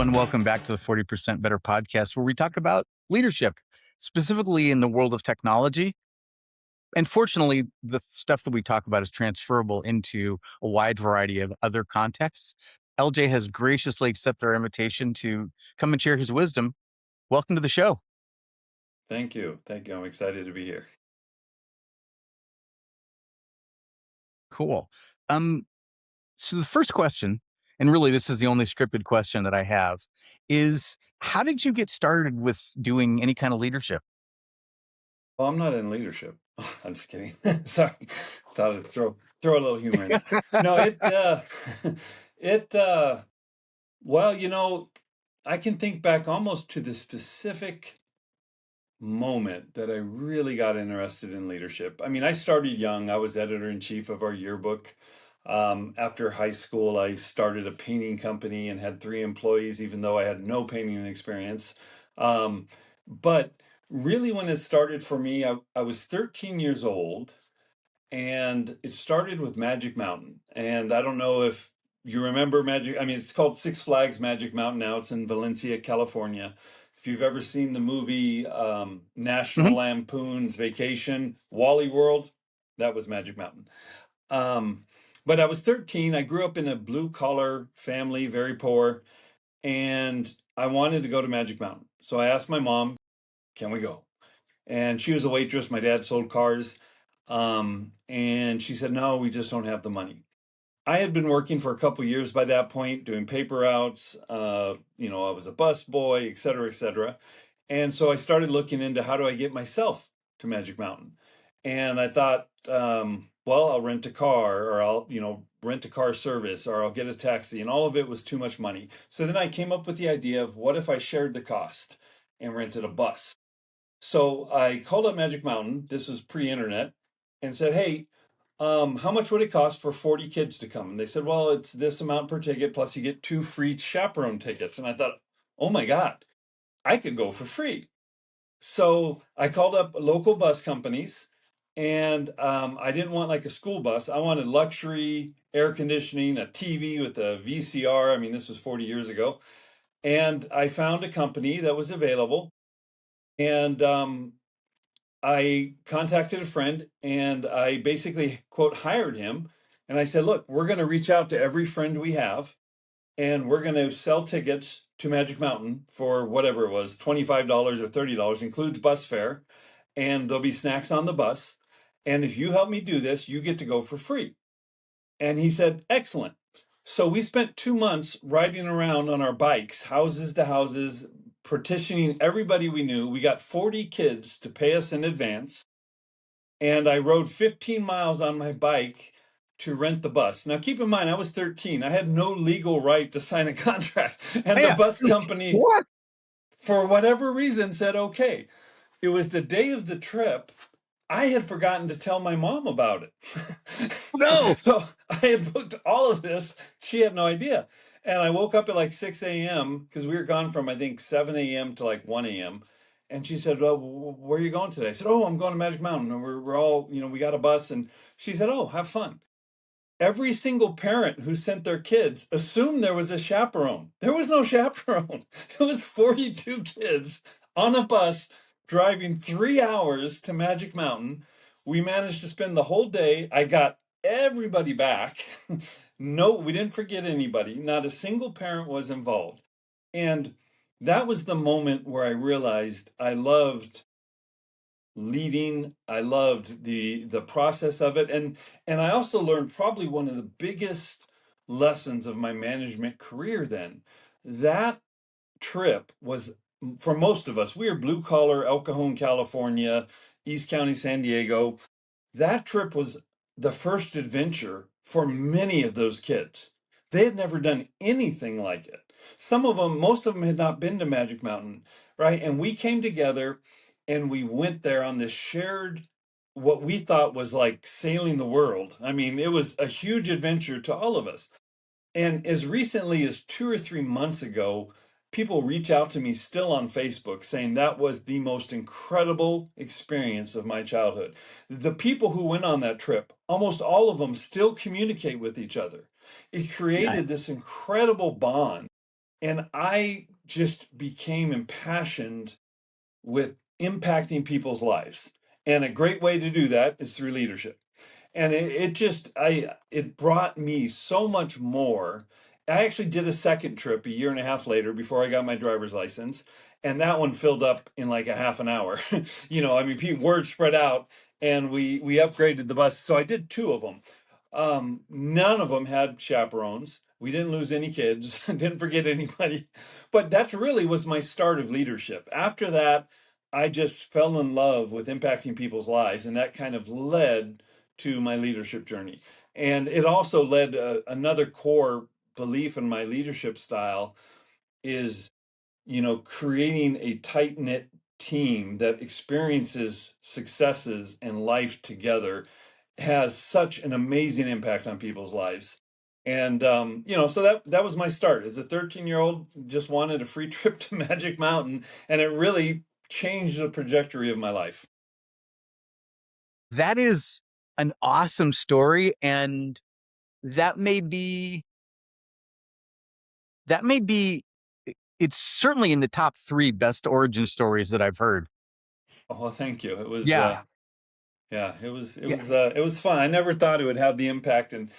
everyone. Welcome back to the 40% Better podcast, where we talk about leadership, specifically in the world of technology. And fortunately, the stuff that we talk about is transferable into a wide variety of other contexts. LJ has graciously accepted our invitation to come and share his wisdom. Welcome to the show. Thank you. Thank you. I'm excited to be here. Cool. So the first question, and really this is the only scripted question that I have, is how did you get started with doing any kind of leadership? Well, I'm not in leadership. I'm just kidding. Sorry. Thought I'd throw a little humor in there. No, it well, I can think back almost to the specific moment that I really got interested in leadership. I mean, I started young. I was editor-in-chief of our yearbook. After high school, I started a painting company and had 3 employees, even though I had no painting experience. But really, when it started for me, I was 13 years old, and it started with Magic Mountain. And I don't know if you remember Magic. I mean, it's called Six Flags Magic Mountain now. It's in Valencia, California. If you've ever seen the movie National Mhm. Lampoon's Vacation, Wally World, that was Magic Mountain. But I was 13. I grew up in a blue collar family, very poor, and I wanted to go to Magic Mountain. So I asked my mom, can we go? And she was a waitress. My dad sold cars. And she said, no, we just don't have the money. I had been working for a couple years by that point, doing paper routes. I was a bus boy, et cetera, et cetera. And so I started looking into how do I get myself to Magic Mountain. And I thought, well, I'll rent a car, or I'll, rent a car service, or I'll get a taxi. And all of it was too much money. So then I came up with the idea of what if I shared the cost and rented a bus? So I called up Magic Mountain. This was pre-internet, and said, hey, how much would it cost for 40 kids to come? And they said, well, it's this amount per ticket, plus you get 2 free chaperone tickets. And I thought, oh my God, I could go for free. So I called up local bus companies, and I didn't want like a school bus. I wanted luxury, air conditioning, a TV with a VCR. I mean, this was 40 years ago. And I found a company that was available. And I contacted a friend, and I basically, quote, hired him. And I said, look, we're going to reach out to every friend we have, and we're going to sell tickets to Magic Mountain for whatever it was, $25 or $30, includes bus fare, and there'll be snacks on the bus. And if you help me do this, you get to go for free. And he said, excellent. So we spent 2 months riding around on our bikes, houses to houses, petitioning everybody we knew. We got 40 kids to pay us in advance. And I rode 15 miles on my bike to rent the bus. Now, keep in mind, I was 13. I had no legal right to sign a contract. And the Yeah. bus company, What? for whatever reason, said, okay. It was the day of the trip. I had forgotten to tell my mom about it. No. So I had booked all of this. She had no idea. And I woke up at like 6 a.m. because we were gone from, I think, 7 a.m. to like 1 a.m. And she said, well, where are you going today? I said, oh, I'm going to Magic Mountain. And we're all, we got a bus. And she said, oh, have fun. Every single parent who sent their kids assumed there was a chaperone. There was no chaperone. It was 42 kids on a bus driving 3 hours to Magic Mountain. We managed to spend the whole day. I got everybody back. No, we didn't forget anybody. Not a single parent was involved. And that was the moment where I realized I loved leading. I loved the process of it. And I also learned probably one of the biggest lessons of my management career then. That trip was, for most of us, we were blue collar, El Cajon, California, East County, San Diego. That trip was the first adventure for many of those kids. They had never done anything like it. Some of them, most of them had not been to Magic Mountain, right? And we came together and we went there on this shared, what we thought was like sailing the world. I mean, it was a huge adventure to all of us. And as recently as 2 or 3 months ago, people reach out to me still on Facebook saying that was the most incredible experience of my childhood. The people who went on that trip, almost all of them still communicate with each other. It created Nice. this incredible bond. And I just became impassioned with impacting people's lives. And a great way to do that is through leadership. And it brought me so much more. I actually did a second trip a year and a half later before I got my driver's license, and that one filled up in like a half an hour. I mean, word spread out, and we upgraded the bus. So I did two of them. None of them had chaperones. We didn't lose any kids, didn't forget anybody. But that really was my start of leadership. After that, I just fell in love with impacting people's lives, and that kind of led to my leadership journey. And it also led another core belief in my leadership style is, creating a tight knit team that experiences successes and life together has such an amazing impact on people's lives. And so that was my start. As a 13-year-old, just wanted a free trip to Magic Mountain, and it really changed the trajectory of my life. That is an awesome story, and that may be that may be it's certainly in the top 3 best origin stories that I've heard. Oh, well, thank you. It was Yeah. yeah, it was it Yeah. was uh, it was fun. I never thought it would have the impact. And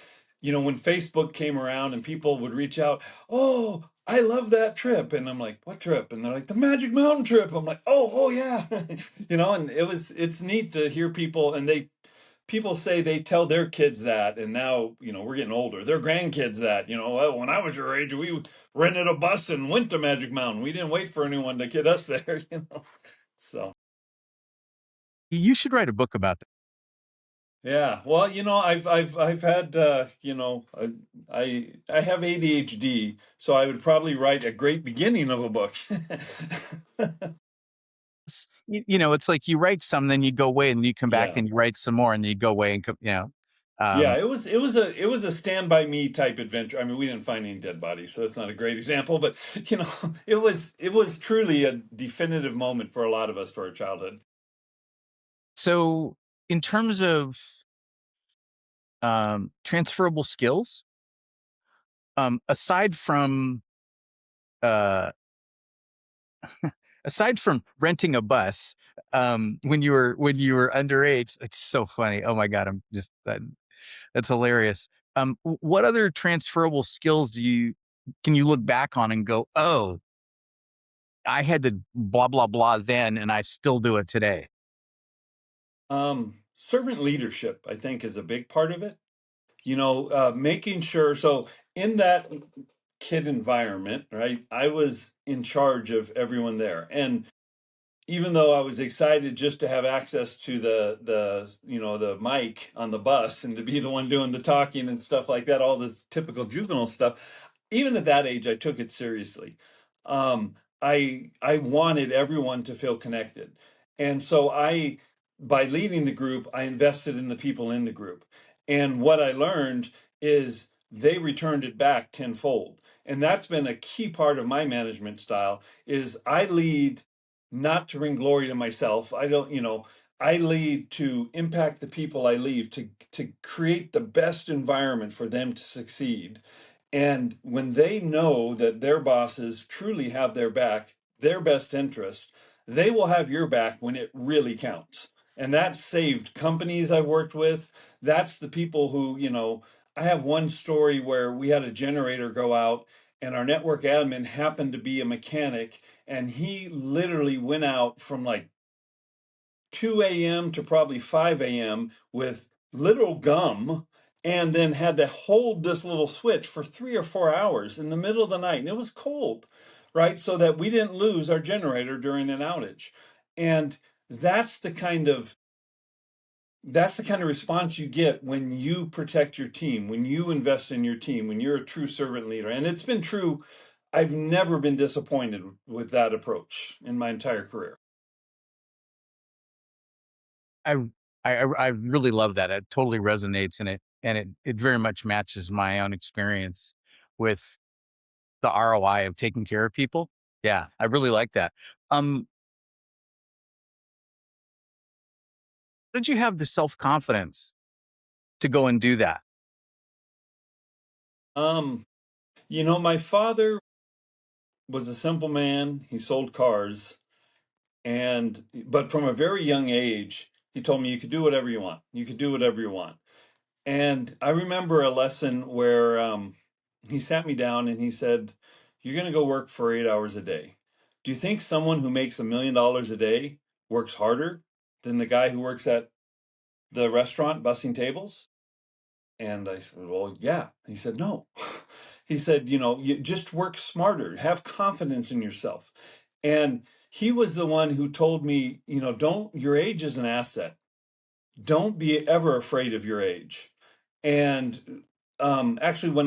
when Facebook came around and people would reach out, "Oh, I love that trip," and I'm like, "What trip?" And they're like, "The Magic Mountain trip." I'm like, "Oh, yeah," And it's neat to hear people, and people say they tell their kids that, and now we're getting older. Their grandkids that, "Well, when I was your age, we rented a bus and went to Magic Mountain. We didn't wait for anyone to get us there." So. You should write a book about that. Yeah, well, I've had I have ADHD, so I would probably write a great beginning of a book. It's like you write some, then you go away and you come back Yeah, and you write some more and you go away and yeah, um, it was a Stand By Me type adventure. I mean, we didn't find any dead bodies, so that's not a great example, but it was truly a definitive moment for a lot of us for our childhood. so in terms of transferable skills, aside from uh, renting a bus, when you were underage, it's so funny. Oh my God, that's hilarious. What other transferable skills can you look back on and go, oh, I had to blah blah blah then, and I still do it today. Servant leadership, I think, is a big part of it. Making sure. So in that kid environment, right, I was in charge of everyone there. And even though I was excited just to have access to the mic on the bus and to be the one doing the talking and stuff like that, all this typical juvenile stuff, even at that age, I took it seriously. I wanted everyone to feel connected, and so by leading the group, I invested in the people in the group, and what I learned is they returned it back tenfold, and that's been a key part of my management style. Is I lead not to bring glory to myself. I don't, I lead to impact the people I lead to create the best environment for them to succeed. And when they know that their bosses truly have their back, their best interest, they will have your back when it really counts. And that saved companies I've worked with. That's the people who, I have one story where we had a generator go out, and our network admin happened to be a mechanic, and he literally went out from like 2 a.m. to probably 5 a.m. with literal gum, and then had to hold this little switch for 3 or 4 hours in the middle of the night. And it was cold, right? So that we didn't lose our generator during an outage. And that's the kind of response you get when you protect your team, when you invest in your team, when you're a true servant leader. And it's been true. I've never been disappointed with that approach in my entire career. I I really love that. It totally resonates, and it very much matches my own experience with the ROI of taking care of people. Yeah, I really like that. Um, did you have the self confidence to go and do that? My father was a simple man. He sold cars, but from a very young age, he told me you could do whatever you want. You could do whatever you want. And I remember a lesson where he sat me down and he said, "You're going to go work for 8 hours a day. Do you think someone who makes $1 million a day works harder than the guy who works at the restaurant bussing tables?" And I said, "Well, yeah." He said, "No." He said, "You just work smarter, have confidence in yourself." And he was the one who told me, your age is an asset. Don't be ever afraid of your age. And actually, when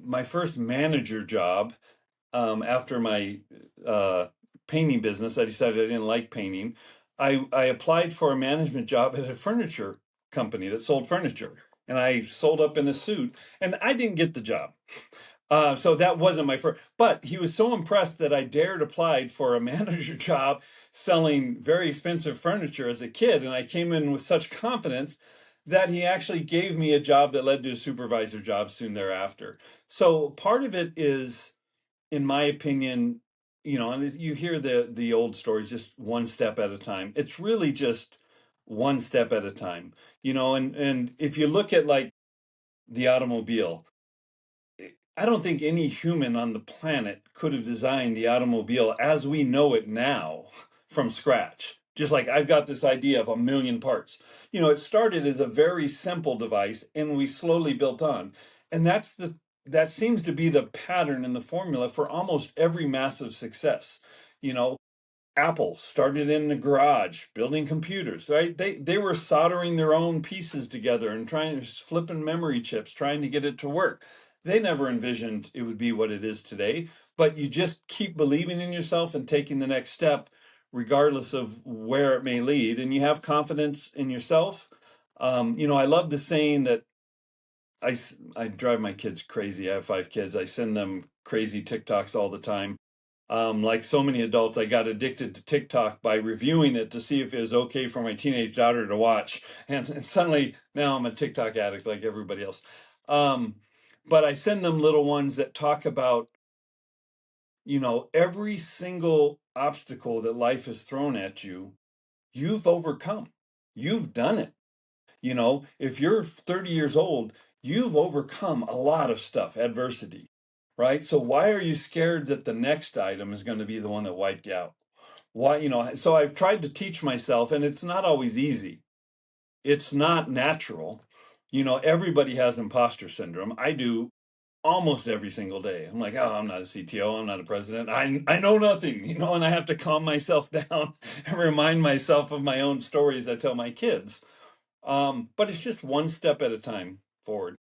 my first manager job, after my uh, painting business, I decided I didn't like painting. I applied for a management job at a furniture company that sold furniture, and I sold up in a suit, and I didn't get the job. So that wasn't my first, but he was so impressed that I dared apply for a manager job selling very expensive furniture as a kid. And I came in with such confidence that he actually gave me a job that led to a supervisor job soon thereafter. So part of it is, in my opinion, and you hear the old stories, just one step at a time. It's really just one step at a time, and if you look at like the automobile, I don't think any human on the planet could have designed the automobile as we know it now from scratch. Just like I've got this idea of a million parts. It started as a very simple device and we slowly built on. And that seems to be the pattern and the formula for almost every massive success. You know, Apple started in the garage building computers, right? They were soldering their own pieces together and flipping memory chips, trying to get it to work. They never envisioned it would be what it is today, but you just keep believing in yourself and taking the next step, regardless of where it may lead. And you have confidence in yourself. I love the saying that I drive my kids crazy. I have 5 kids. I send them crazy TikToks all the time. Like so many adults, I got addicted to TikTok by reviewing it to see if it was okay for my teenage daughter to watch. And suddenly now I'm a TikTok addict like everybody else. Um, but I send them little ones that talk about, every single obstacle that life has thrown at you, you've overcome. You've done it. If you're 30 years old, you've overcome a lot of stuff, adversity, right? So why are you scared that the next item is going to be the one that wiped you out? Why, so I've tried to teach myself, and it's not always easy. It's not natural. Everybody has imposter syndrome. I do almost every single day. I'm like, oh, I'm not a CTO, I'm not a president. I know nothing, and I have to calm myself down and remind myself of my own stories I tell my kids. But it's just one step at a time forward.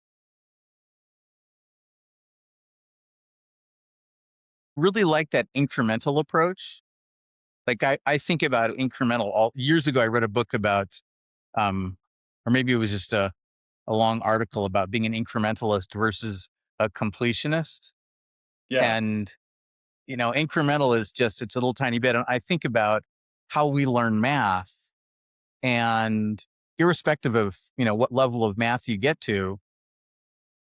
Really like that incremental approach. Like I think about incremental. All years ago, I read a book about, um, or maybe it was just a long article about being an incrementalist versus a completionist. Yeah, And incremental is just it's a little tiny bit. And I think about how we learn math, and irrespective of what level of math you get to,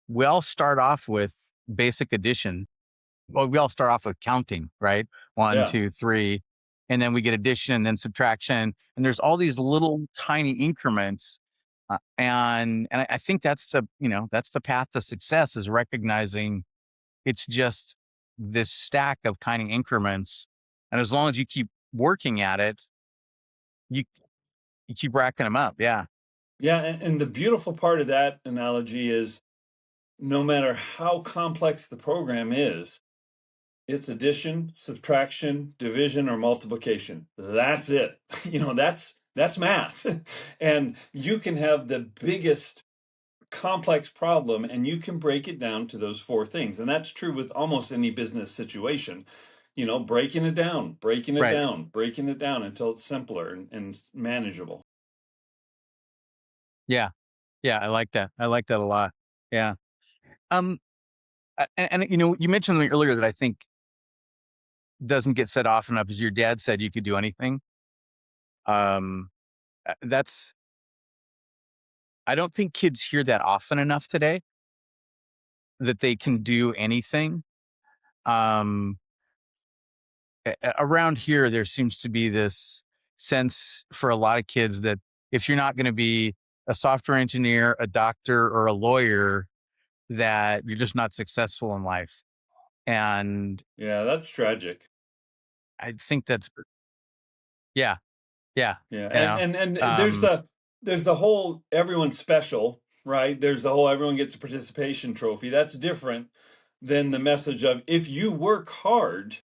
we all start off with basic addition. Well, we all start off with counting, right? One, yeah, 2, 3, and then we get addition and then subtraction. And there's all these little tiny increments. And I think that's the path to success, is recognizing it's just this stack of tiny increments. And as long as you keep working at it, you you keep racking them up. Yeah. yeah. And the beautiful part of that analogy is no matter how complex the program is, it's addition, subtraction, division, or multiplication. That's it. That's math. And you can have the biggest complex problem and you can break it down to those four things. And that's true with almost any business situation. Breaking it down, breaking it Right. down, breaking it down until it's simpler and manageable. Yeah. Yeah. I like that. I like that a lot. Yeah. Um, and you mentioned something earlier that I think doesn't get said often enough, is your dad said you could do anything. Um, that's I don't think kids hear that often enough today, that they can do anything. Um, around here, there seems to be this sense for a lot of kids that if you're not going to be a software engineer, a doctor, or a lawyer, that you're just not successful in life. And Yeah, that's tragic. I think that's, yeah, yeah, Yeah, you know, and um, there's the whole everyone's special, right? There's the whole everyone gets a participation trophy. That's different than the message of if you work hard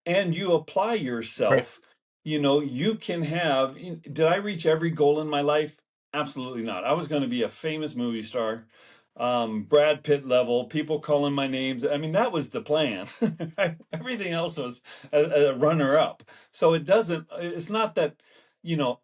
and you apply right. yourself, you can have. Did I reach every goal in my life? Absolutely not. I was going to be a famous movie star, Brad Pitt level, people calling my names. I mean, that was the plan. Right? Everything else was a runner up. So it's not that,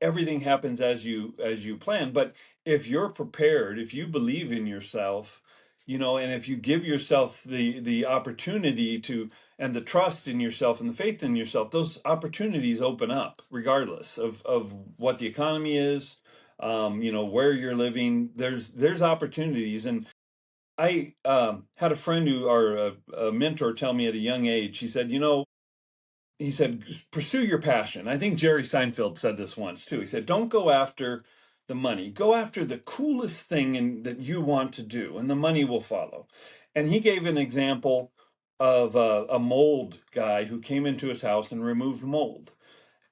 everything happens as you plan, but if you're prepared, if you believe in yourself, and if you give yourself the opportunity to, and the trust in yourself and the faith in yourself, those opportunities open up regardless of what the economy is, where you're living. There's opportunities. And I had a friend or a mentor tell me at a young age. He said, pursue your passion. I think Jerry Seinfeld said this once too. He said, don't go after the money, go after the coolest thing that you want to do, and the money will follow. And he gave an example of a mold guy who came into his house and removed mold.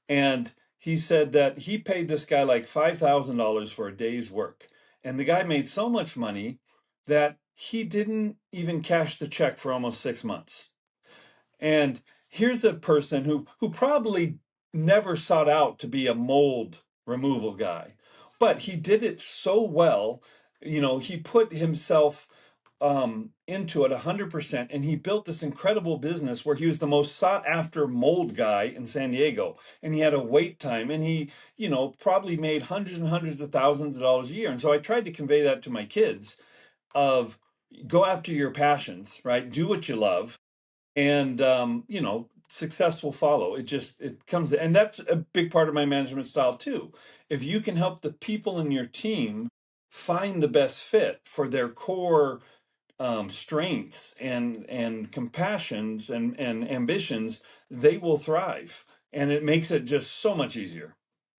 And he said that he paid this guy like $5,000 for a day's work. And the guy made so much money that he didn't even cash the check for almost 6 months. And here's a person who probably never sought out to be a mold removal guy, but he did it so well. He put himself into it 100%, and he built this incredible business where he was the most sought after mold guy in San Diego. And he had a wait time, and he, probably made hundreds and hundreds of thousands of dollars a year. And so I tried to convey that to my kids of go after your passions, right? Do what you love, and success will follow. It comes, and that's a big part of my management style too. If you can help the people in your team find the best fit for their core strengths and compassions and ambitions, they will thrive, and it makes it just so much easier.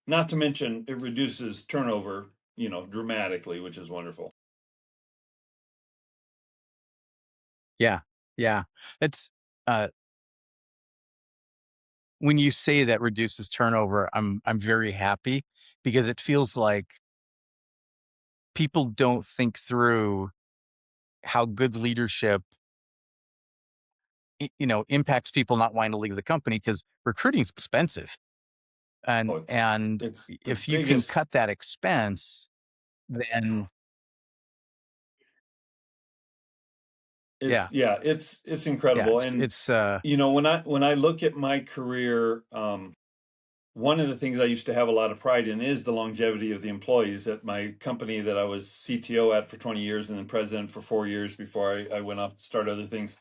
Not to mention it reduces turnover, dramatically, which is wonderful. Yeah, yeah. It's uh, when you say that reduces turnover, I'm very happy because it feels like people don't think through how good leadership, impacts people not wanting to leave the company because recruiting is expensive. Oh, And it's the if you can biggest. cut that expense, then yeah, It's yeah, incredible. it's And it's when I look at my career, one of the things I used to have a lot of pride in is the longevity of the employees at my company that I was CTO at for 20 years and then president for 4 years before I went off to start other things.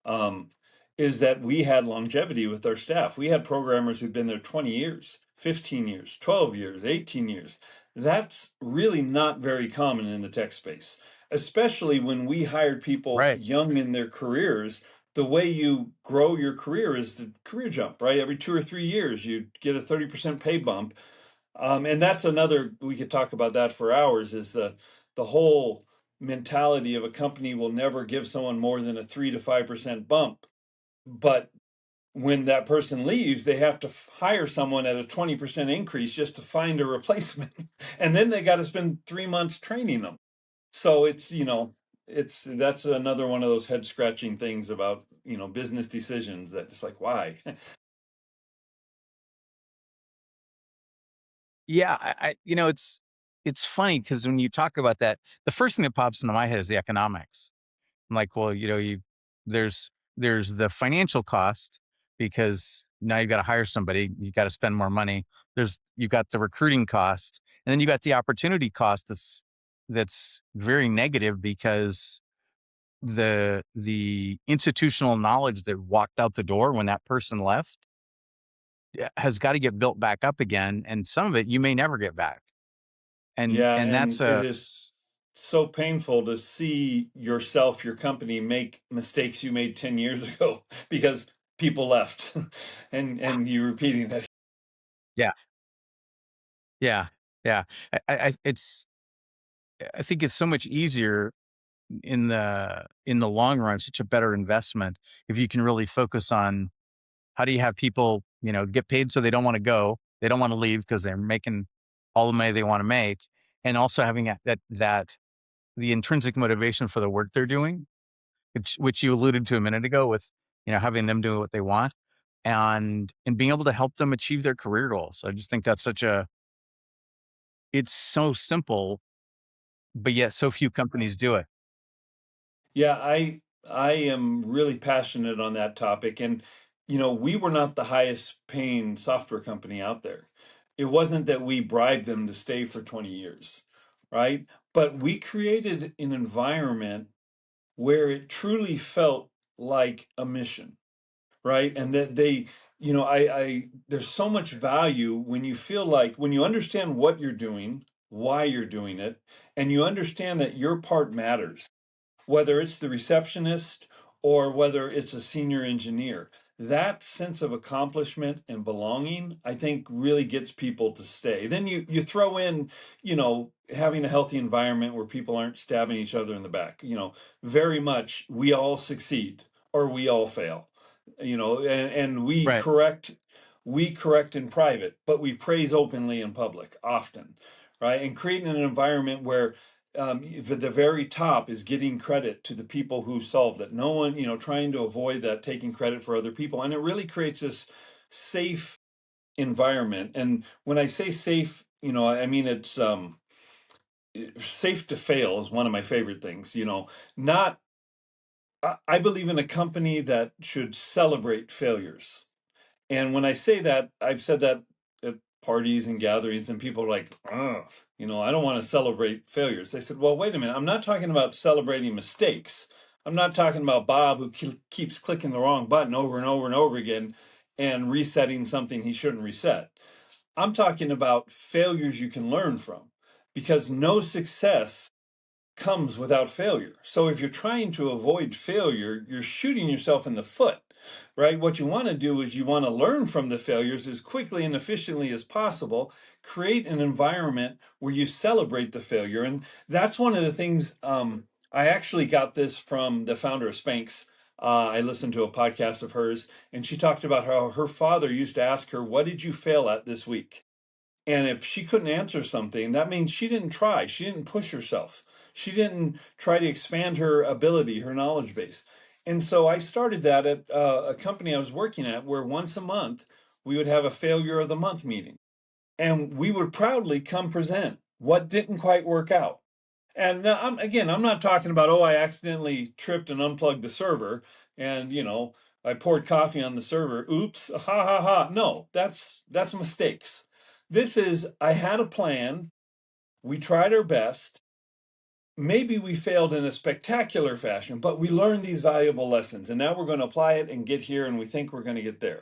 um, is that we had longevity with our staff. We had programmers who'd been there 20 years, 15 years, 12 years, 18 years. That's really not very common in the tech space, especially when we hired people right. young in their careers. The way you grow your career is the career jump, right? Every 2 or 3 years, you get a 30% pay bump. And that's another, we could talk about that for hours, is the whole mentality of a company will never give someone more than a 3 to 5% bump. But when that person leaves, they have to hire someone at a 20% increase just to find a replacement. And then they got to spend 3 months training them. So that's another one of those head scratching things about, business decisions that just like, why? Yeah, it's funny because when you talk about that, the first thing that pops into my head is the economics. I'm like, well, there's the financial cost because now you got to hire somebody, you got to spend more money. You got the recruiting cost, and then you got the opportunity cost that's very negative because the institutional knowledge that walked out the door when that person left, has got to get built back up again, and some of it you may never get back. And Yeah, and that's and it a is so painful to see yourself, your company make mistakes you made 10 years ago because people left, and you repeating that. Yeah. Yeah. Yeah. It's, I think it's so much easier in the long run, such a better investment if you can really focus on how do you have people, get paid so they don't want to go, they don't want to leave because they're making all the money they want to make, and also having that the intrinsic motivation for the work they're doing, which you alluded to a minute ago with having them do what they want, and being able to help them achieve their career goals. I just think that's such a it's so simple, but yet so few companies do it. Yeah, I am really passionate on that topic. And we were not the highest paying software company out there. It wasn't that we bribed them to stay for 20 years, right? But we created an environment where it truly felt like a mission, right? And that they, I there's so much value when you feel like, when you understand what you're doing, why you're doing it, and you understand that your part matters, whether it's the receptionist or whether it's a senior engineer. That sense of accomplishment and belonging, I think, really gets people to stay. Then you throw in, having a healthy environment where people aren't stabbing each other in the back. Very much we all succeed or we all fail. And Right. we correct in private, but we praise openly in public often, right? And creating an environment where the very top is getting credit to the people who solved it. No one, trying to avoid that taking credit for other people. And it really creates this safe environment. And when I say safe, I mean it's safe to fail is one of my favorite things. Not, I believe in a company that should celebrate failures. And when I say that, I've said that at parties and gatherings, and people are like, oh, I don't want to celebrate failures. They said, well, wait a minute. I'm not talking about celebrating mistakes. I'm not talking about Bob who keeps clicking the wrong button over and over and over again and resetting something he shouldn't reset. I'm talking about failures you can learn from, because no success comes without failure. So if you're trying to avoid failure, you're shooting yourself in the foot, right? What you want to do is you want to learn from the failures as quickly and efficiently as possible, create an environment where you celebrate the failure. And that's one of the things, I actually got this from the founder of Spanx. I listened to a podcast of hers, and she talked about how her father used to ask her, what did you fail at this week? And if she couldn't answer something, that means she didn't try. She didn't push herself. She didn't try to expand her ability, her knowledge base. And so I started that at a company I was working at, where once a month we would have a failure of the month meeting. And we would proudly come present what didn't quite work out. And now, I'm not talking about, oh, I accidentally tripped and unplugged the server, and I poured coffee on the server. Oops, ha ha ha. No, that's mistakes. This is, I had a plan. We tried our best. Maybe we failed in a spectacular fashion, but we learned these valuable lessons, and now we're going to apply it and get here, and we think we're going to get there.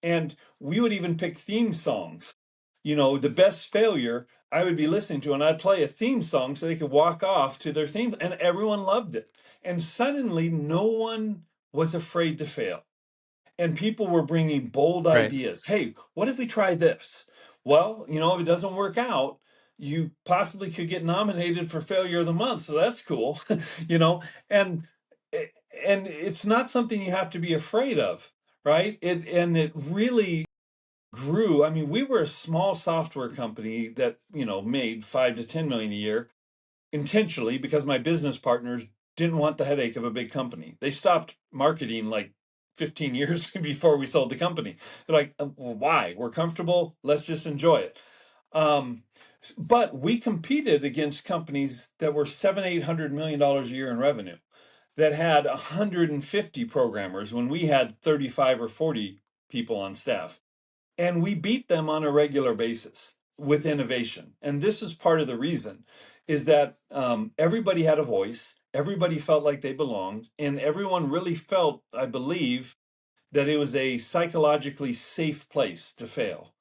And we would even pick theme songs. The best failure I would be listening to, and I'd play a theme song so they could walk off to their theme, and everyone loved it. And suddenly, no one was afraid to fail. And people were bringing bold Right. ideas. Hey, what if we try this? Well, if it doesn't work out, you possibly could get nominated for Failure of the Month. So that's cool, you know, and and it's not something you have to be afraid of, right? It really grew. I mean, we were a small software company that, made 5 to 10 million a year, intentionally, because my business partners didn't want the headache of a big company. They stopped marketing like 15 years before we sold the company. They're like, well, why? We're comfortable. Let's just enjoy it. Um, but we competed against companies that were $700-800 million a year in revenue, that had 150 programmers when we had 35 or 40 people on staff. And we beat them on a regular basis with innovation. And this is part of the reason, is that everybody had a voice, everybody felt like they belonged, and everyone really felt, I believe, that it was a psychologically safe place to fail.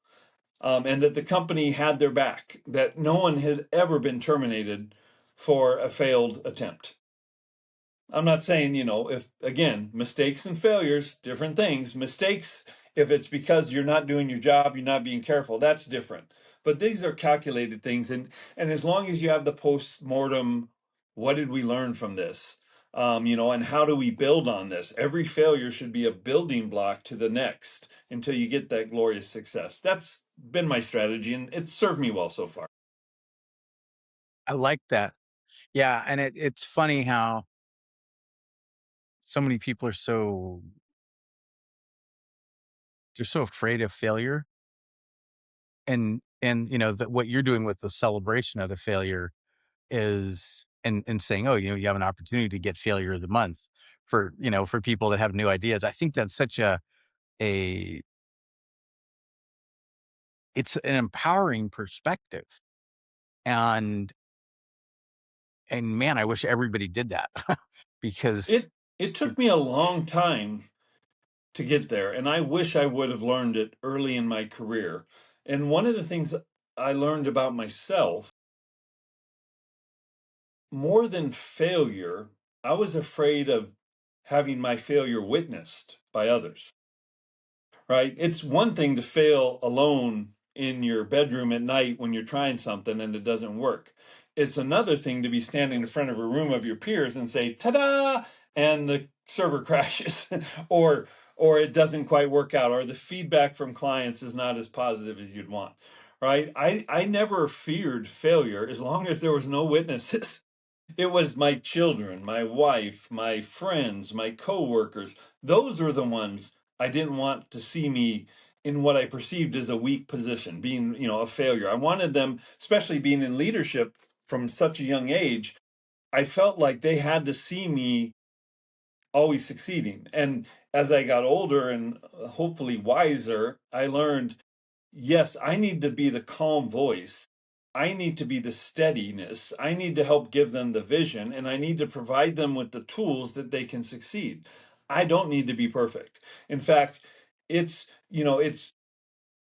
And that the company had their back, that no one had ever been terminated for a failed attempt. I'm not saying, if again, mistakes and failures, different things. Mistakes, if it's because you're not doing your job, you're not being careful, that's different. But these are calculated things, and as long as you have the post mortem, what did we learn from this? And how do we build on this? Every failure should be a building block to the next until you get that glorious success. That's been my strategy, and it's served me well so far. I like that. Yeah, and it's funny how so many people are they're so afraid of failure, and that what you're doing with the celebration of the failure is and saying, "Oh, you have an opportunity to get failure of the month," for people that have new ideas. I think that's such a it's an empowering perspective, and man, I wish everybody did that because It it took me a long time to get there. And I wish I would have learned it early in my career. And one of the things I learned about myself, more than failure, I was afraid of having my failure witnessed by others. Right? It's one thing to fail alone in your bedroom at night when you're trying something and it doesn't work. It's another thing to be standing in front of a room of your peers and say, "Ta-da!" and the server crashes or it doesn't quite work out, or the feedback from clients is not as positive as you'd want. Right? I never feared failure as long as there was no witnesses. It was my children, my wife, my friends, my coworkers. Those were the ones I didn't want to see me in what I perceived as a weak position, being, a failure. I wanted them, especially being in leadership from such a young age, I felt like they had to see me always succeeding. And as I got older and hopefully wiser, I learned, yes, I need to be the calm voice. I need to be the steadiness. I need to help give them the vision, and I need to provide them with the tools that they can succeed. I don't need to be perfect. In fact, it's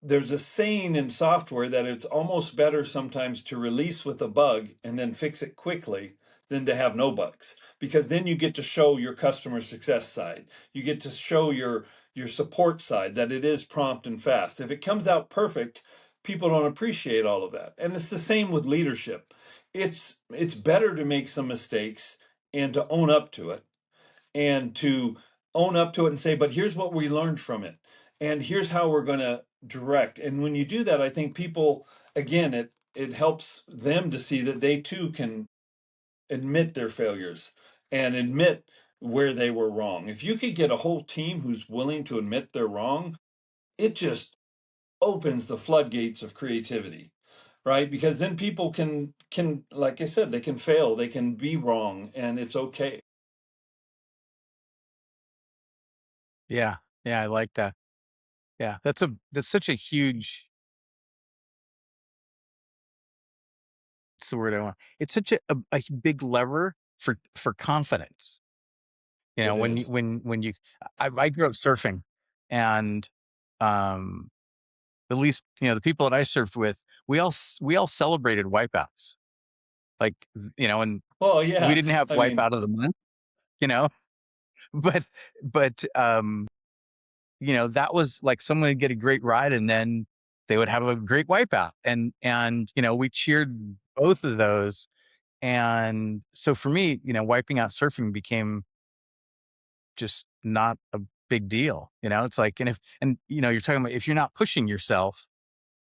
there's a saying in software that it's almost better sometimes to release with a bug and then fix it quickly than to have no bugs, because then you get to show your customer success side. You get to show your support side that it is prompt and fast. If it comes out perfect, people don't appreciate all of that. And it's the same with leadership. It's better to make some mistakes and to own up to it, and to own up to it and say, but here's what we learned from it. And here's how we're going to direct. And when you do that, I think people, again, it helps them to see that they too can admit their failures and admit where they were wrong. If you could get a whole team who's willing to admit they're wrong, it just opens the floodgates of creativity, right? Because then people can like I said, they can fail, they can be wrong, and it's okay. yeah, yeah, I like that. Yeah, that's such a huge what's the word I want? It's such a big lever for confidence. It When is. I grew up surfing, and um at least the people that I surfed with, we all celebrated wipeouts. Like, and Well, we yeah. didn't have I mean, wipeout of the month, you know, but that was like someone would get a great ride and then they would have a great wipeout. And we cheered both of those. And so for me, wiping out surfing became just not a big deal. It's like, and you're talking about if you're not pushing yourself,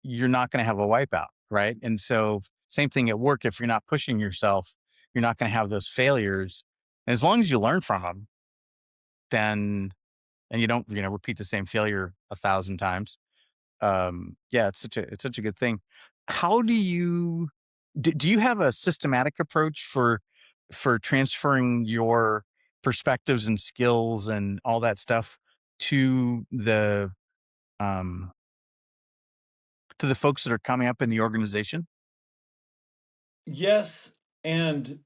you're not going to have a wipeout. Right. And so same thing at work. If you're not pushing yourself, you're not going to have those failures. And as long as you learn from them, then, and you don't, repeat the same failure 1,000 times. Yeah, it's such a good thing. How do you have a systematic approach for transferring your perspectives and skills and all that stuff to um the folks that are coming up in the organization? yes, and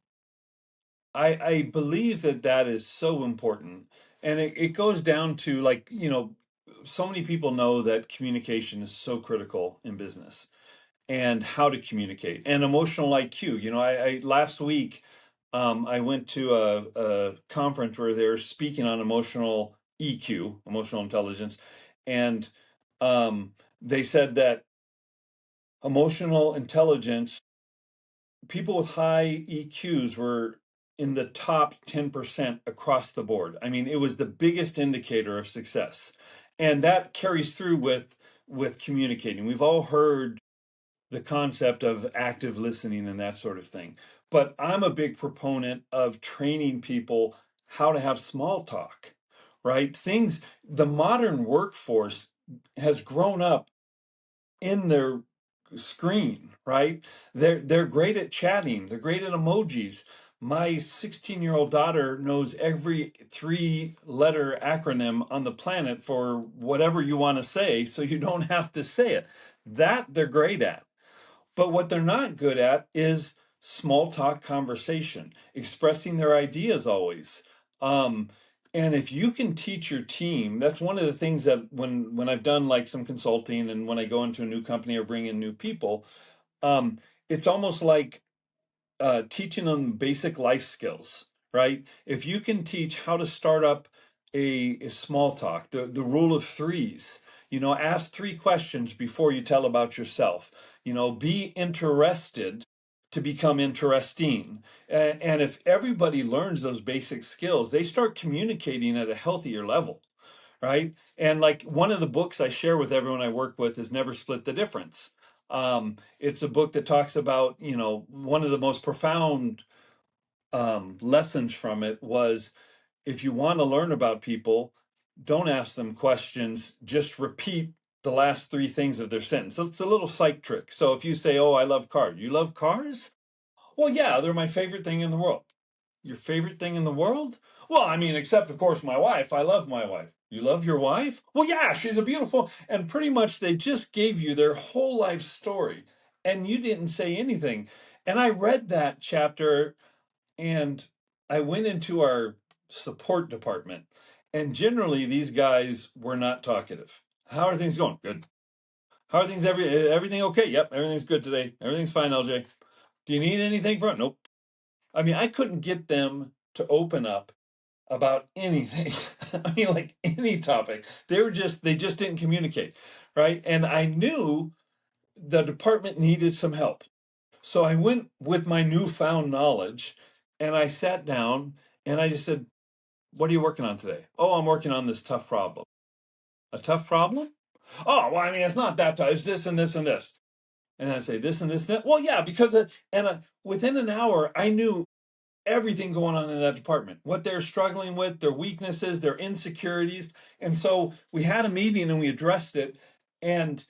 I believe that that is so important. And it goes down to, like, so many people know that communication is so critical in business, and how to communicate, and emotional IQ. I last week I went to a conference where they're speaking on emotional EQ, emotional intelligence, and they said that emotional intelligence, people with high EQs were in the top 10% across the board. I mean, it was the biggest indicator of success. And that carries through with communicating. We've all heard the concept of active listening and that sort of thing. But I'm a big proponent of training people how to have small talk, right? The modern workforce has grown up in their screen, right? They're great at chatting. They're great at emojis. My 16-year-old daughter knows every three-letter acronym on the planet for whatever you want to say, so you don't have to say it. That they're great at. But what they're not good at is small talk conversation, expressing their ideas always. Um, and if you can teach your team, that's one of the things that when I've done like some consulting and when I go into a new company or bring in new people, it's almost like teaching them basic life skills, right? If you can teach how to start up a small talk, the rule of threes, ask three questions before you tell about yourself, be interested to become interesting. And if everybody learns those basic skills, they start communicating at a healthier level, right? And like one of the books I share with everyone I work with is Never Split the Difference. It's a book that talks about, one of the most profound lessons from it was if you want to learn about people, don't ask them questions, just repeat the last three things of their sentence. So it's a little psych trick. So if you say, oh, I love cars, you love cars? Well, yeah, they're my favorite thing in the world. Your favorite thing in the world? Well, I mean, except of course my wife. I love my wife. You love your wife? Well, yeah, she's a beautiful. And pretty much they just gave you their whole life story and you didn't say anything. And I read that chapter and I went into our support department. And generally these guys were not talkative. How are things going? Good. How are things everything okay? Yep, everything's good today. Everything's fine, LJ. Do you need anything from it? Nope. I mean, I couldn't get them to open up about anything. I mean, like any topic. They just didn't communicate, right? And I knew the department needed some help. So I went with my newfound knowledge and I sat down and I just said, what are you working on today? Oh, I'm working on this tough problem. A tough problem? Oh, well, I mean, it's not that tough. It's this and this and this. And I'd say this and this and that. Well, yeah, because within an hour, I knew everything going on in that department, what they're struggling with, their weaknesses, their insecurities. And so we had a meeting and we addressed it. And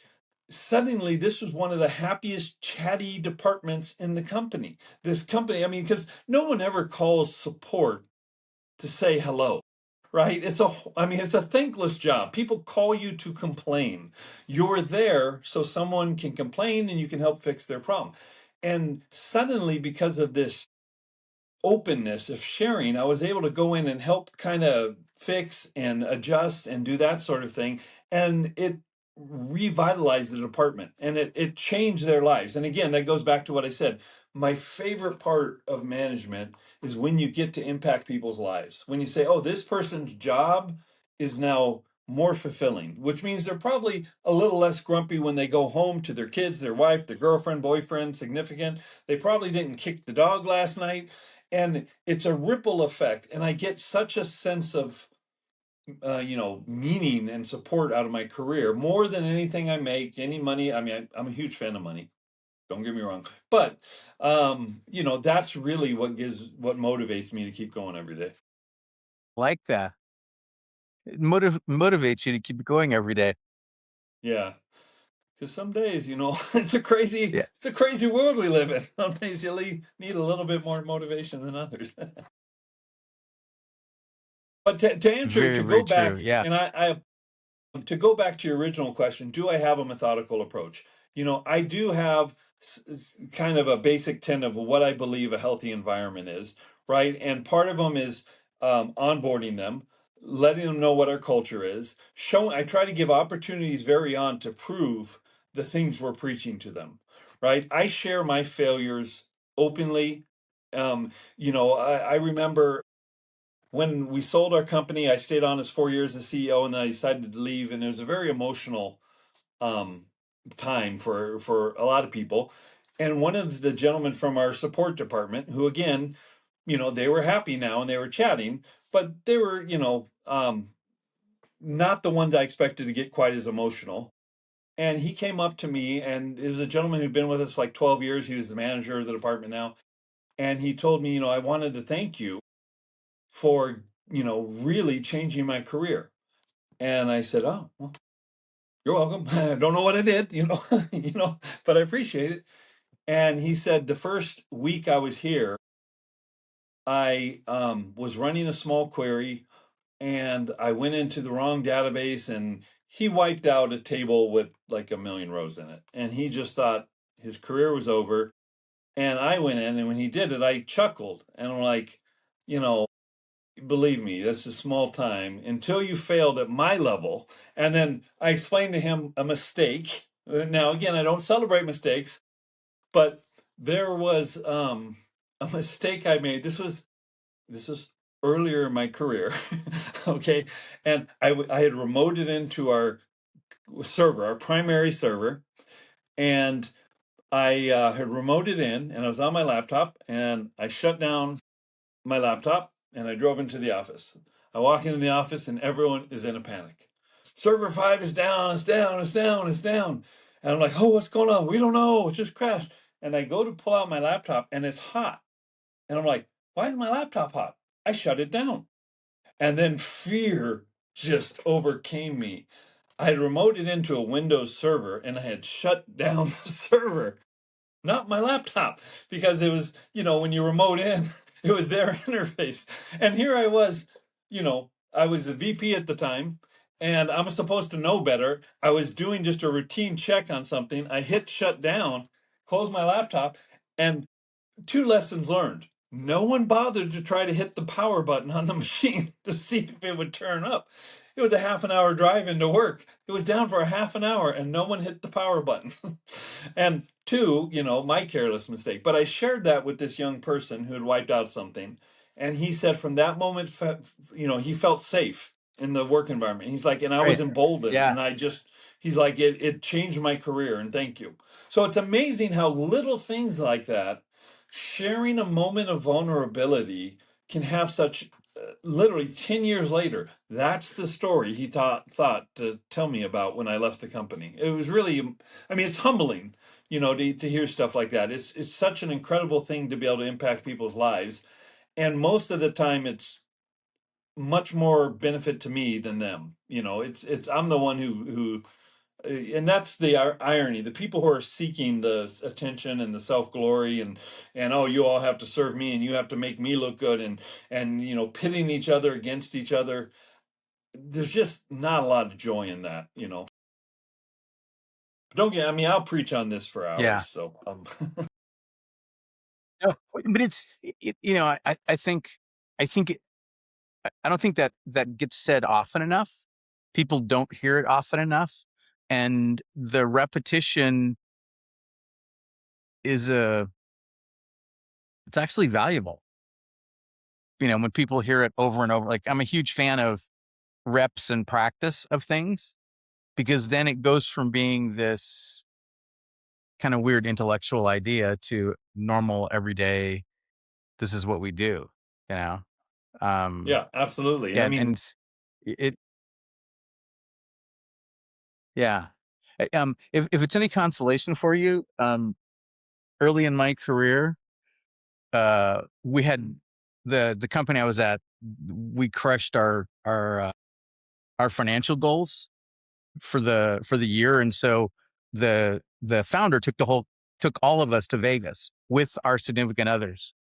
suddenly this was one of the happiest, chatty departments in the company. This company, I mean, because no one ever calls support to say hello. Right? It's a thankless job. People call you to complain. You're there so someone can complain and you can help fix their problem. And suddenly, because of this openness of sharing, I was able to go in and help kind of fix and adjust and do that sort of thing. And it revitalized the department and it changed their lives. And again, that goes back to what I said. My favorite part of management is when you get to impact people's lives. When you say, oh, this person's job is now more fulfilling, which means they're probably a little less grumpy when they go home to their kids, their wife, their girlfriend, boyfriend, significant. They probably didn't kick the dog last night. And it's a ripple effect. And I get such a sense of, meaning and support out of my career more than anything I make, any money. I mean, I'm a huge fan of money. Don't get me wrong. But, that's really what motivates me to keep going every day. Like that. It motivates you to keep going every day. Yeah. Because some days, Yeah. it's a crazy world we live in. Some days you need a little bit more motivation than others. But Very, to very go true. back, Yeah. and to go back to your original question, do I have a methodical approach? I do have kind of a basic tenet of what I believe a healthy environment is, right? And part of them is onboarding them, letting them know what our culture is. I try to give opportunities very on to prove the things we're preaching to them, right? I share my failures openly I remember when we sold our company, I stayed on as 4 years as CEO, and then I decided to leave, and it was a very emotional um, time for a lot of people. And one of the gentlemen from our support department, who again, they were happy now and they were chatting, but they were, not the ones I expected to get quite as emotional. And he came up to me, and it was a gentleman who'd been with us like 12 years. He was the manager of the department now. And he told me, I wanted to thank you for, really changing my career. And I said, oh, well, you're welcome. I don't know what I did, but I appreciate it. And he said, the first week I was here, I was running a small query, and I went into the wrong database, and he wiped out a table with like a million rows in it. And he just thought his career was over. And I went in, and when he did it, I chuckled. And I'm like, you know, believe me, this is small time until you failed at my level. And then I explained to him a mistake. Now, again, I don't celebrate mistakes, but there was a mistake I made. This was earlier in my career, okay, and I had remoted into our server, our primary server, and I had remoted in, and I was on my laptop, and I shut down my laptop, and I drove into the office. I walk into the office, and everyone is in a panic. Server 5 is down, it's down, it's down, it's down. And I'm like, oh, what's going on? We don't know, it just crashed. And I go to pull out my laptop, and it's hot. And I'm like, why is my laptop hot? I shut it down. And then fear just overcame me. I had remoted into a Windows server, and I had shut down the server, not my laptop, because it was, when you remote in, it was their interface. And here I was, I was the VP at the time, and I'm supposed to know better. I was doing just a routine check on something. I hit shut down, closed my laptop, and two lessons learned. No one bothered to try to hit the power button on the machine to see if it would turn up. It was a half an hour drive into work. It was down for a half an hour, and no one hit the power button. And two, my careless mistake. But I shared that with this young person who had wiped out something. And he said from that moment, he felt safe in the work environment. He's like, and I was Right. emboldened. Yeah. And he's like, it changed my career. And thank you. So it's amazing how little things like that, sharing a moment of vulnerability, can have such literally 10 years later. That's the story he thought to tell me about when I left the company. It was really, I mean, it's humbling, to hear stuff like that. It's such an incredible thing to be able to impact people's lives. And most of the time it's much more benefit to me than them. It's I'm the one who and that's the irony. The people who are seeking the attention and the self-glory, and oh, you all have to serve me and you have to make me look good, and pitting each other against each other, there's just not a lot of joy in that. Don't get, I mean, I'll preach on this for Yeah. hours, so No, but I don't think that gets said often enough. People don't hear it often enough. And the repetition is it's actually valuable. When people hear it over and over, like I'm a huge fan of reps and practice of things, because then it goes from being this kind of weird intellectual idea to normal everyday. This is what we do, you know? Um, yeah, absolutely. I yeah. mean, And it, yeah. If it's any consolation for you, early in my career, we had the company I was at, we crushed our financial goals for the year. And so the founder took all of us to Vegas with our significant others.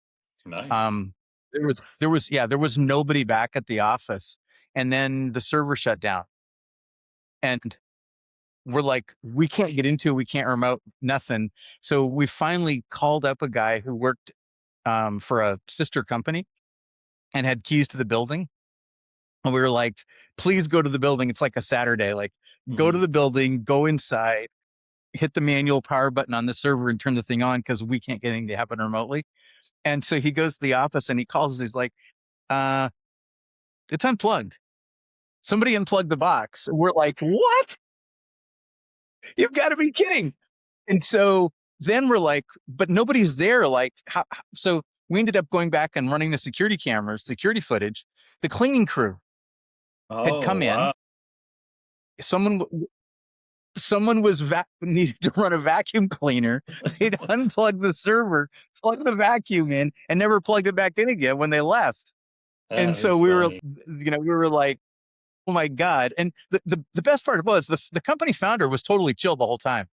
nice. Um, there was nobody back at the office, and then the server shut down, and we're like, we can't get into, we can't remote, nothing. So we finally called up a guy who worked for a sister company and had keys to the building. And we were like, please go to the building. It's like a Saturday, like go to Hmm. the building, go inside, hit the manual power button on the server and turn the thing on, because we can't get anything to happen remotely. And so he goes to the office and he calls us. He's like, uh, it's unplugged. Somebody unplugged the box. We're like, what? You've got to be kidding. And so then we're like, but nobody's there. Like, so we ended up going back and running the security cameras, security footage. The cleaning crew had Oh, come in. wow. Someone, someone was needed to run a vacuum cleaner. They'd unplugged the server, plugged the vacuum in, and never plugged it back in again when they left. And That so is we were, funny. we were like, oh my God. And the best part was the company founder was totally chill the whole time.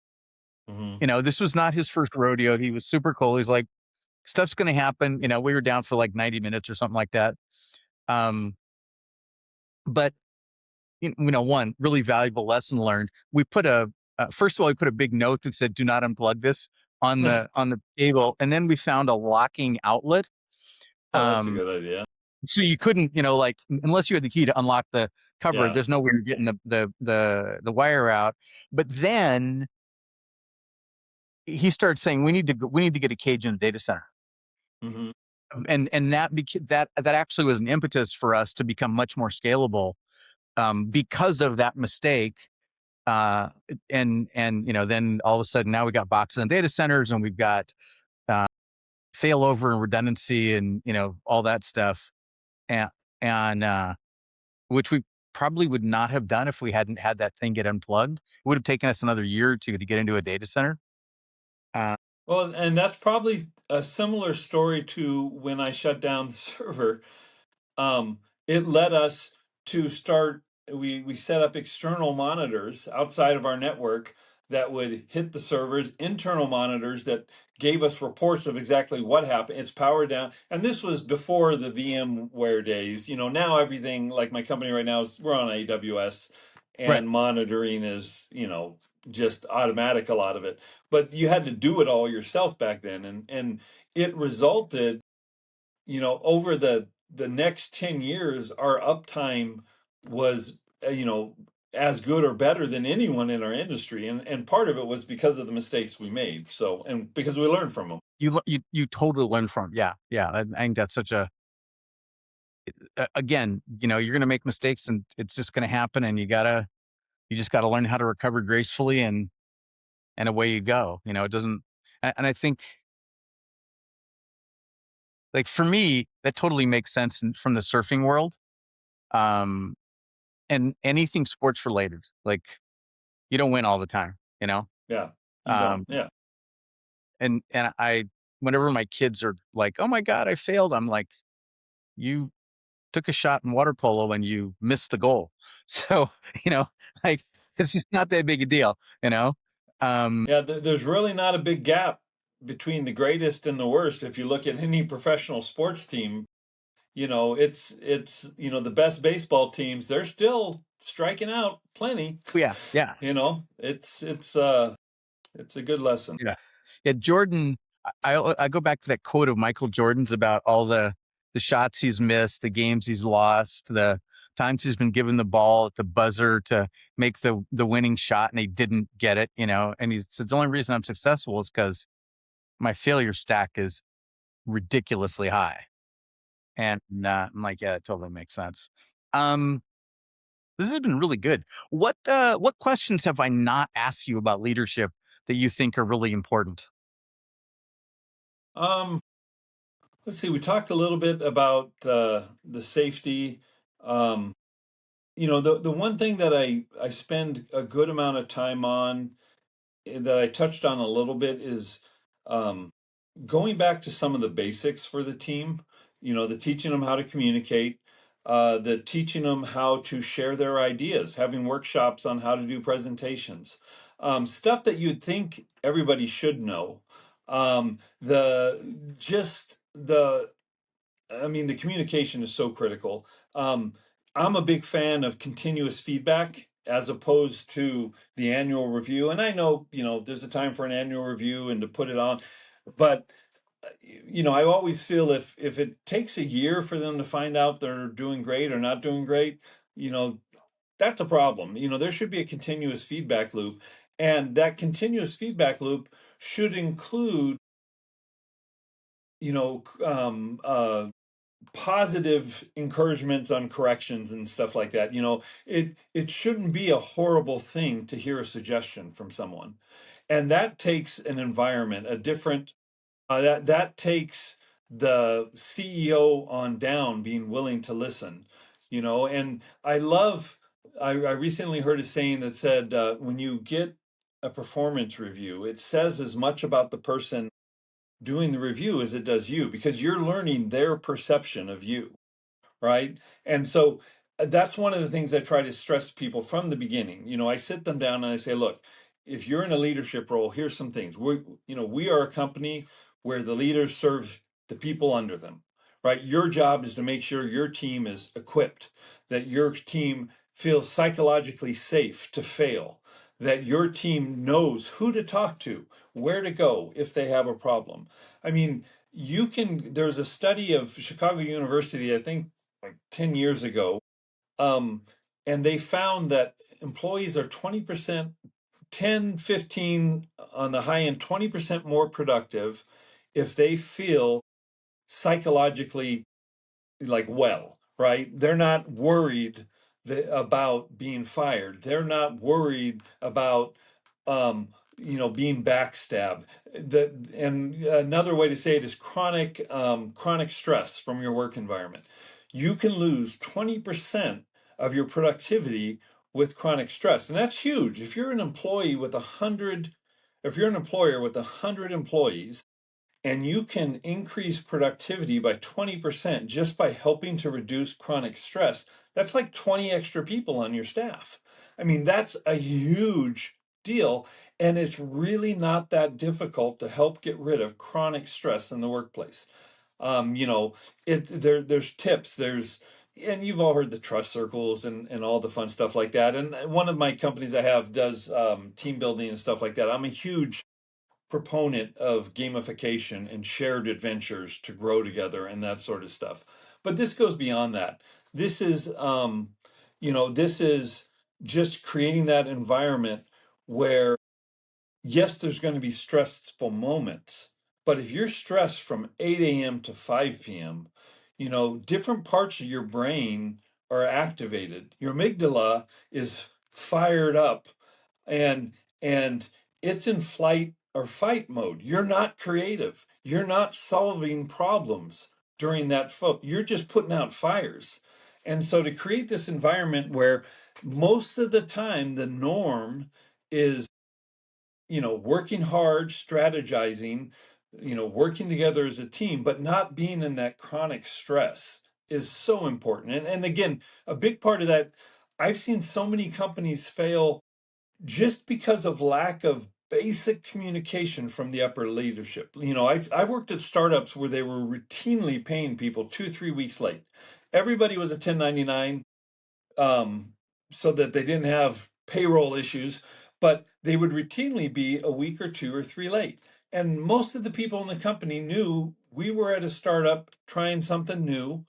Hmm. This was not his first rodeo. He was super cool. He's like, stuff's going to happen. We were down for like 90 minutes or something like that. Um, but one really valuable lesson learned. We put first of all, we put a big note that said, do not unplug this on the table. And then we found a locking outlet. Oh, that's a Um, good idea. so you couldn't, like, unless you had the key to unlock the cupboard, Yeah. there's no way you're getting the wire out. But then he started saying, we need to get a cage in the data center. Hmm. And that actually was an impetus for us to become much more scalable, because of that mistake. Uh, and then all of a sudden now we got boxes and data centers, and we've got failover and redundancy, and all that stuff, and and which we probably would not have done if we hadn't had that thing get unplugged. It would have taken us another year or two to get into a data center. Uh, Well, and that's probably a similar story to when I shut down the server. It led us to start. We set up external monitors outside of our network that would hit the servers, internal monitors that gave us reports of exactly what happened. It's powered down, and this was before the VMware days. Now everything, like my company right now, we're on AWS, right. and monitoring is just automatic, a lot of it. But you had to do it all yourself back then, and it resulted, over the next 10 years, our uptime was, as good or better than anyone in our industry. And part of it was because of the mistakes we made. So, and because we learned from them. You totally learn from. Yeah, yeah. I think that's such again, you're going to make mistakes, and it's just going to happen, and you just got to learn how to recover gracefully, and away you go. It doesn't. And I think, like, for me, that totally makes sense from the surfing world. Um, and anything sports related, like, you don't win all the time. Yeah, you don't. Um, Yeah. and whenever my kids are like, "Oh my God, I failed," I'm like, "You took a shot in water polo and you missed the goal." So, you know, like, it's just not that big a deal, you know? Yeah. There's really not a big gap between the greatest and the worst. If you look at any professional sports team, it's the best baseball teams, they're still striking out plenty. Yeah, yeah, It's a good lesson. yeah. Yeah, Jordan, I go back to that quote of Michael Jordan's about all the shots he's missed, the games he's lost, the times he's been given the ball at the buzzer to make the winning shot and he didn't get it. And he says the only reason I'm successful is because my failure stack is ridiculously high. And I'm like, yeah, it totally makes sense. Um, this has been really good. What questions have I not asked you about leadership that you think are really important? Um, let's see. We talked a little bit about the safety. Um, the one thing that I spend a good amount of time on, that I touched on a little bit, is um, going back to some of the basics for the team. The teaching them how to communicate, the teaching them how to share their ideas, having workshops on how to do presentations, stuff that you'd think everybody should know. The just the I mean, the communication is so critical. I'm a big fan of continuous feedback as opposed to the annual review. And I know, there's a time for an annual review and to put it on, but I always feel if it takes a year for them to find out they're doing great or not doing great, you know, that's a problem. There should be a continuous feedback loop, and that continuous feedback loop should include positive encouragements on corrections and stuff like that. It shouldn't be a horrible thing to hear a suggestion from someone, and that takes an environment, a different. That takes the CEO on down being willing to listen. And I recently heard a saying that said, when you get a performance review, it says as much about the person doing the review as it does you, because you're learning their perception of you, right? And so that's one of the things I try to stress to people from the beginning. I sit them down and I say, look, if you're in a leadership role, here's some things. We are a company where the leaders serve the people under them, right? Your job is to make sure your team is equipped, that your team feels psychologically safe to fail, that your team knows who to talk to, where to go if they have a problem. I mean, there's a study of Chicago University, I think like 10 years ago, um, and they found that employees are 20%, 10, 15 on the high end, 20% more productive if they feel psychologically like well, right? They're not worried about being fired. They're not worried about being backstabbed. And another way to say it is chronic stress from your work environment. You can lose 20% of your productivity with chronic stress, and that's huge. If you're an employee with 100, if you're an employer with 100 employees, and you can increase productivity by 20% just by helping to reduce chronic stress, that's like 20 extra people on your staff. I mean, that's a huge deal. And it's really not that difficult to help get rid of chronic stress in the workplace. Um, you know, there's tips, and you've all heard the trust circles and all the fun stuff like that. And one of my companies I have does team building and stuff like that. I'm a huge proponent of gamification and shared adventures to grow together and that sort of stuff. But this goes beyond that. This is, this is just creating that environment where, yes, there's going to be stressful moments, but if you're stressed from 8 a.m. to 5 p.m., different parts of your brain are activated. Your amygdala is fired up, and and it's in flight or fight mode. You're not creative. You're not solving problems during that you're just putting out fires. And so to create this environment where most of the time the norm is, working hard, strategizing, working together as a team, but not being in that chronic stress is so important. And again, a big part of that, I've seen so many companies fail just because of lack of basic communication from the upper leadership. I've worked at startups where they were routinely paying people 2-3 weeks late. Everybody was a 1099, so that they didn't have payroll issues, but they would routinely be a week or 2 or 3 late. And most of the people in the company knew we were at a startup trying something new.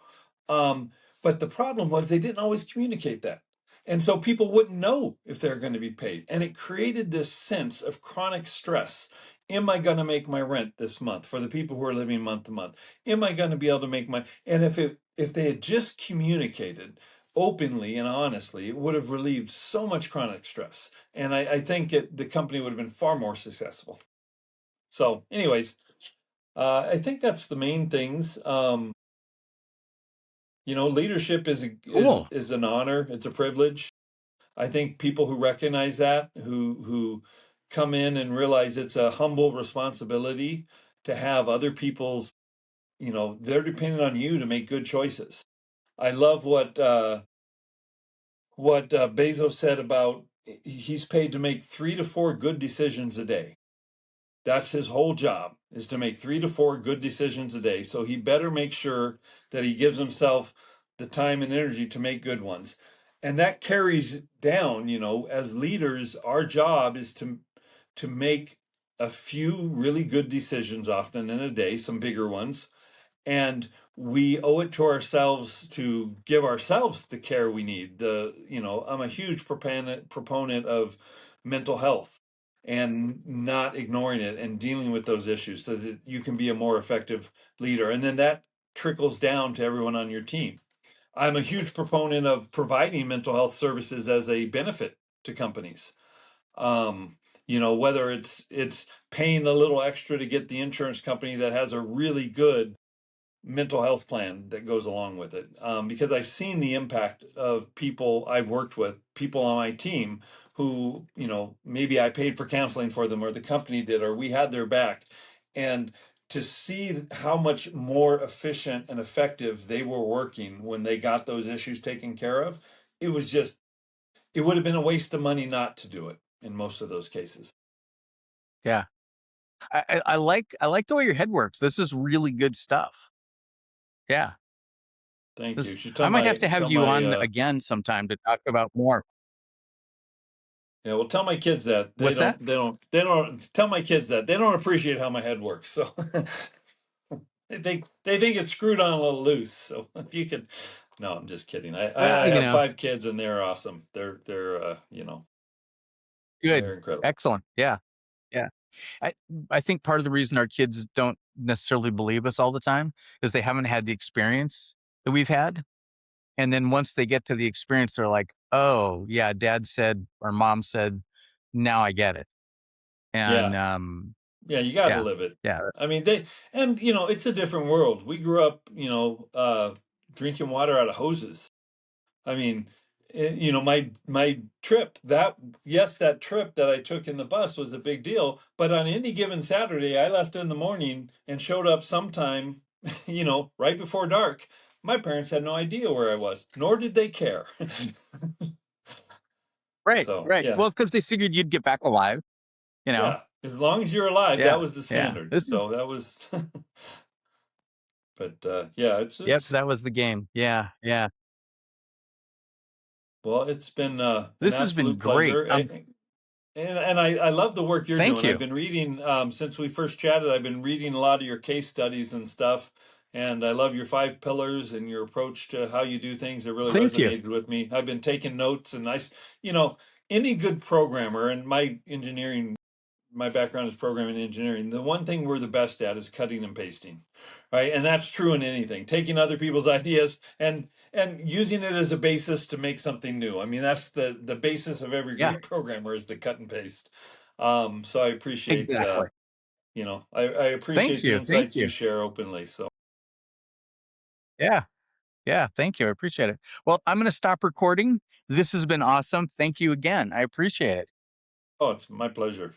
Um, but the problem was they didn't always communicate that. And so people wouldn't know if they're going to be paid. And it created this sense of chronic stress. Am I going to make my rent this month for the people who are living month to month? Am I going to be able to make my, and if they had just communicated openly and honestly, it would have relieved so much chronic stress. And I think the company would have been far more successful. So anyways, I think that's the main things. Leadership Cool. is an honor. It's a privilege. I think people who recognize that, who come in and realize it's a humble responsibility to have other people's, they're depending on you to make good choices. I love what Bezos said about he's paid to make 3 to 4 good decisions a day. That's his whole job, is to make 3 to 4 good decisions a day. So he better make sure that he gives himself the time and energy to make good ones. And that carries down, as leaders, our job is to make a few really good decisions often in a day, some bigger ones. And we owe it to ourselves to give ourselves the care we need. I'm a huge proponent of mental health. and not ignoring it and dealing with those issues so that you can be a more effective leader. And then that trickles down to everyone on your team. I'm a huge proponent of providing mental health services as a benefit to companies. Um, whether it's paying a little extra to get the insurance company that has a really good mental health plan that goes along with it, because I've seen the impact of people I've worked with, people on my team who, maybe I paid for counseling for them or the company did, or we had their back. And to see how much more efficient and effective they were working when they got those issues taken care of, it would have been a waste of money not to do it in most of those cases. Yeah. I like the way your head works. This is really good stuff. Yeah. Thank you. This You should I might have to have tell you my on again sometime to talk about more. yeah, well, tell my kids that What's that? they don't tell my kids that they don't appreciate how my head works. So they think it's screwed on a little loose. So if you could, no, I'm just kidding. Well, I have 5 kids and they're awesome. good. They're incredible. Excellent. Yeah. Yeah. I I think part of the reason our kids don't necessarily believe us all the time is they haven't had the experience that we've had. And then once they get to the experience, they're like, "Oh, yeah, dad said or mom said, now I get it." And, Yeah, yeah, you got to yeah, live it. yeah, I mean, it's a different world. We grew up, drinking water out of hoses. I mean, my trip that trip that I took in the bus was a big deal. But on any given Saturday, I left in the morning and showed up sometime, right before dark. My parents had no idea where I was, nor did they care. right, So right. yeah, Well, because they figured you'd get back alive, you know? yeah. As long as you're alive, that Yeah, was the yeah. standard. This is So that was, but yeah, Yep, it's that was the game. Yeah, yeah. well, it's been an This has been absolute great. pleasure. And I love the work you're Thank doing. I've you. been reading, since we first chatted, I've been reading a lot of your case studies and stuff. And I love your 5 pillars and your approach to how you do things. It really Thank you. resonated with me. I've been taking notes and you know, any good programmer, and my background is programming and engineering. The one thing we're the best at is cutting and pasting, right? And that's true in anything. Taking other people's ideas and using it as a basis to make something new. I mean, that's the basis of every Yeah, great programmer is the cut and paste. So I appreciate exactly. I Thank appreciate the you, thank insights you you. share openly. So Yeah, yeah, thank you, I appreciate it. Well, I'm gonna stop recording. This has been awesome. Thank you again. I appreciate it. oh, it's my pleasure.